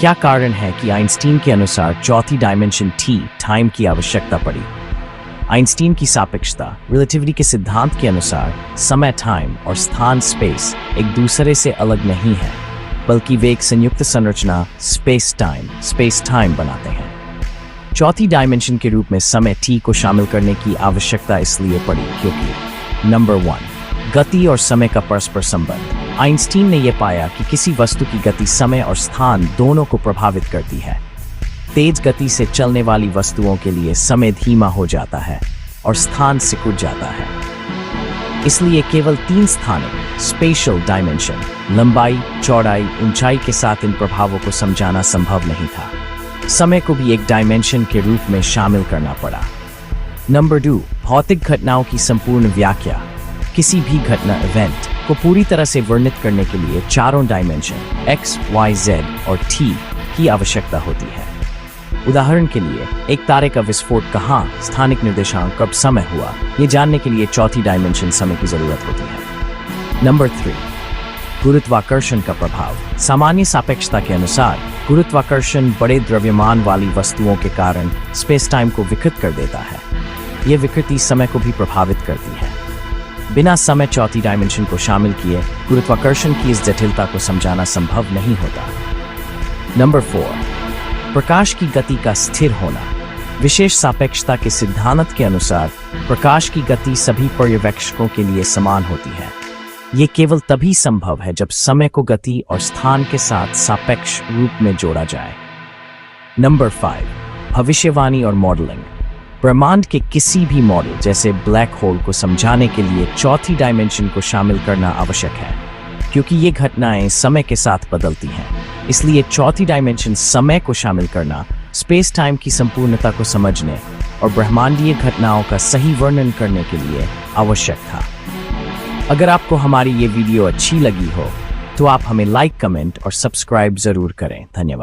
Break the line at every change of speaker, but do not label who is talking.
क्या कारण है कि आइंस्टीन के अनुसार चौथी डायमेंशन टी टाइम की आवश्यकता पड़ी? आइंस्टीन की सापेक्षता रिलेटिविटी के सिद्धांत के अनुसार समय टाइम और स्थान स्पेस एक दूसरे से अलग नहीं है, बल्कि वे एक संयुक्त संरचना स्पेस टाइम बनाते हैं। चौथी डायमेंशन के रूप में समय टी को शामिल करने की आवश्यकता इसलिए पड़ी क्योंकि नंबर 1, गति और समय का परस्पर संबंध। आइंस्टीन ने यह पाया कि किसी वस्तु की गति समय और स्थान दोनों को प्रभावित करती है। तेज गति से चलने वाली वस्तुओं के लिए समय धीमा हो जाता है और स्थान सिकुड़ जाता है। इसलिए केवल 3 स्थानिक स्पेशल डायमेंशन लंबाई, चौड़ाई, ऊंचाई के साथ इन प्रभावों को समझाना संभव नहीं था। समय को भी एक डायमेंशन के रूप में शामिल करना पड़ा। नंबर 2, भौतिक घटनाओं की संपूर्ण व्याख्या। किसी भी घटना इवेंट को पूरी तरह से वर्णित करने के लिए चारों डायमेंशन x, y, z और t की आवश्यकता होती है। उदाहरण के लिए एक तारे का विस्फोट कहाँ, स्थानिक निर्देशांक, कब समय हुआ, ये जानने के लिए चौथी डायमेंशन समय की जरूरत होती है। नंबर 3, गुरुत्वाकर्षण का प्रभाव। सामान्य सापेक्षता के अनुसार गुरुत्वाकर्षण बड़े द्रव्यमान वाली वस्तुओं के कारण स्पेस टाइम को विकृत कर देता है। यह विकृति समय को भी प्रभावित करती है। बिना समय चौथी डायमेंशन को शामिल किए गुरुत्वाकर्षण की इस जटिलता को समझाना संभव नहीं होता। नंबर 4, प्रकाश की गति का स्थिर होना। विशेष सापेक्षता के सिद्धांत के अनुसार प्रकाश की गति सभी पर्यवेक्षकों के लिए समान होती है। ये केवल तभी संभव है जब समय को गति और स्थान के साथ सापेक्ष रूप में जोड़ा जाए। नंबर 5, भविष्यवाणी और मॉडलिंग। ब्रह्मांड के किसी भी मॉडल जैसे ब्लैक होल को समझाने के लिए चौथी डायमेंशन को शामिल करना आवश्यक है, क्योंकि ये घटनाएं समय के साथ बदलती हैं। इसलिए चौथी डायमेंशन समय को शामिल करना स्पेस टाइम की संपूर्णता को समझने और ब्रह्मांडीय घटनाओं का सही वर्णन करने के लिए आवश्यक था। अगर आपको हमारी ये वीडियो अच्छी लगी हो तो आप हमें लाइक, कमेंट और सब्सक्राइब जरूर करें। धन्यवाद।